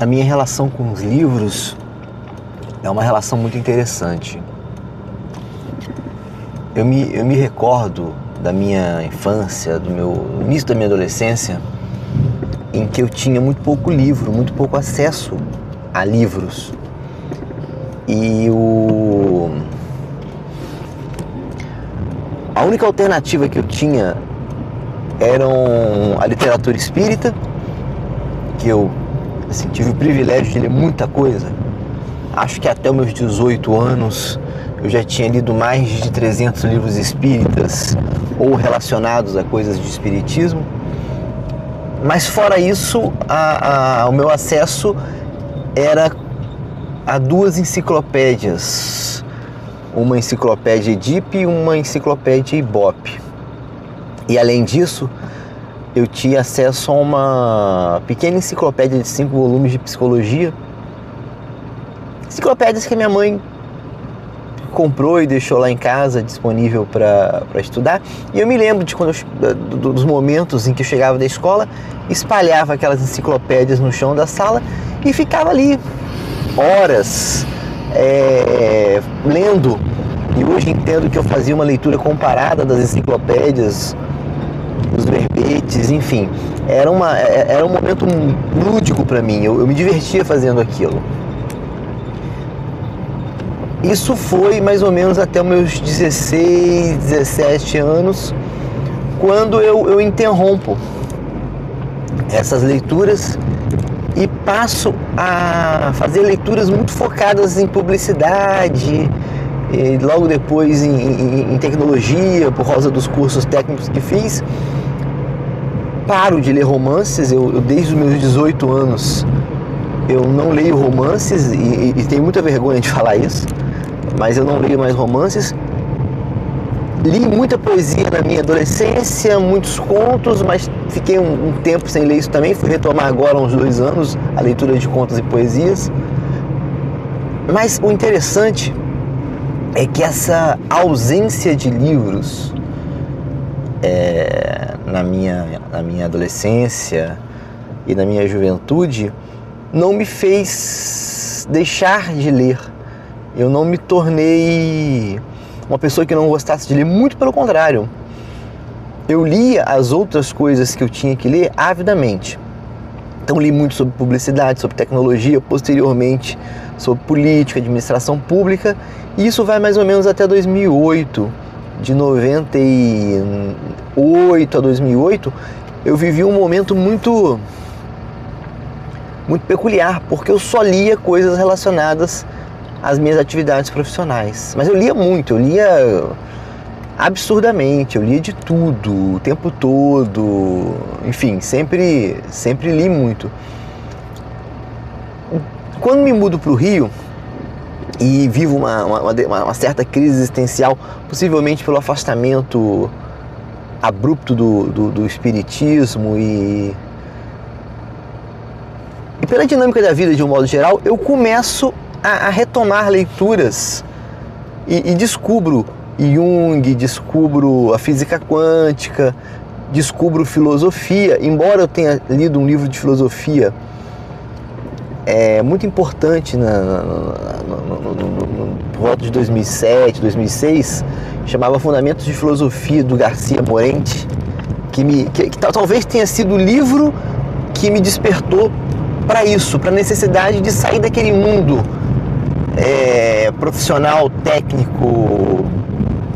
A minha relação com os livros é uma relação muito interessante. Eu me recordo da minha infância, do início da minha adolescência, em que eu tinha muito pouco livro, muito pouco acesso a livros. E a única alternativa que eu tinha era a literatura espírita, que eu tive o privilégio de ler muita coisa. Acho que até os meus 18 anos eu já tinha lido mais de 300 livros espíritas ou relacionados a coisas de espiritismo. Mas fora isso, o meu acesso era a duas enciclopédias. Uma enciclopédia Edipe e uma enciclopédia Ibope. E além disso, eu tinha acesso a uma pequena enciclopédia de 5 volumes de psicologia. Enciclopédias que a minha mãe comprou e deixou lá em casa disponível para estudar. E eu me lembro dos momentos em que eu chegava da escola, espalhava aquelas enciclopédias no chão da sala e ficava ali horas lendo. E hoje entendo que eu fazia uma leitura comparada das enciclopédias, dos verbetes, enfim. Era um momento lúdico para mim, eu me divertia fazendo aquilo. Isso foi mais ou menos até os meus 16, 17 anos, quando eu interrompo essas leituras e passo a fazer leituras muito focadas em publicidade, e logo depois em tecnologia, por causa dos cursos técnicos que fiz. Paro de ler romances, eu desde os meus 18 anos eu não leio romances e tenho muita vergonha de falar isso, mas eu não leio mais romances. Li muita poesia na minha adolescência, muitos contos, mas fiquei um tempo sem ler isso também. Fui retomar agora há uns 2 anos a leitura de contos e poesias. Mas o interessante é que essa ausência de livros na minha adolescência e na minha juventude não me fez deixar de ler. Eu não me tornei uma pessoa que não gostasse de ler, muito pelo contrário. Eu lia as outras coisas que eu tinha que ler avidamente. Então li muito sobre publicidade, sobre tecnologia, posteriormente sobre política, administração pública, e isso vai mais ou menos até 2008. De 98 a 2008, eu vivi um momento muito peculiar, porque eu só lia coisas relacionadas às minhas atividades profissionais. Mas eu lia muito, eu lia absurdamente, eu lia de tudo, o tempo todo, enfim, sempre li muito. Quando me mudo para o Rio e vivo uma certa crise existencial, possivelmente pelo afastamento abrupto do espiritismo e pela dinâmica da vida de um modo geral, eu começo a retomar leituras e descubro Jung, descubro a física quântica, descubro filosofia. Embora eu tenha lido um livro de filosofia muito importante por volta de 2007, 2006, chamava Fundamentos de Filosofia, do Garcia Morente, que talvez tenha sido o livro que me despertou para isso, para a necessidade de sair daquele mundo profissional, técnico,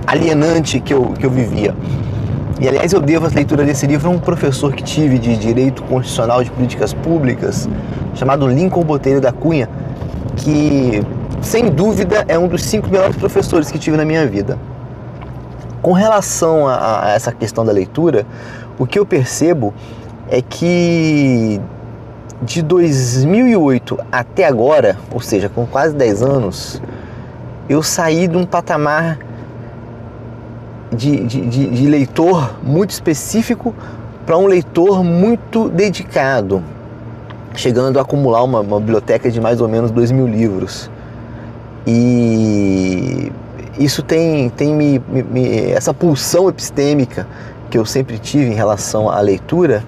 alienante que eu vivia. E, aliás, eu devo a leitura desse livro a um professor que tive de Direito Constitucional de Políticas Públicas, chamado Lincoln Botelho da Cunha, que, sem dúvida, é um dos 5 melhores professores que tive na minha vida. Com relação a essa questão da leitura, o que eu percebo é que de 2008 até agora, ou seja, com quase 10 anos, eu saí de um patamar de leitor muito específico para um leitor muito dedicado, chegando a acumular uma biblioteca de mais ou menos 2.000 livros. E isso tem essa pulsão epistêmica que eu sempre tive em relação à leitura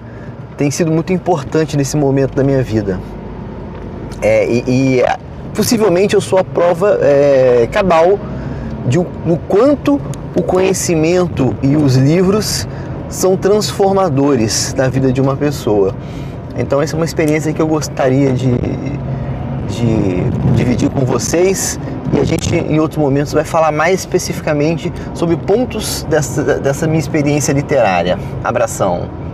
tem sido muito importante nesse momento da minha vida. Possivelmente eu sou a prova cabal do quanto o conhecimento e os livros são transformadores na vida de uma pessoa. Então essa é uma experiência que eu gostaria de dividir com vocês, e a gente em outros momentos vai falar mais especificamente sobre pontos dessa minha experiência literária. Abração!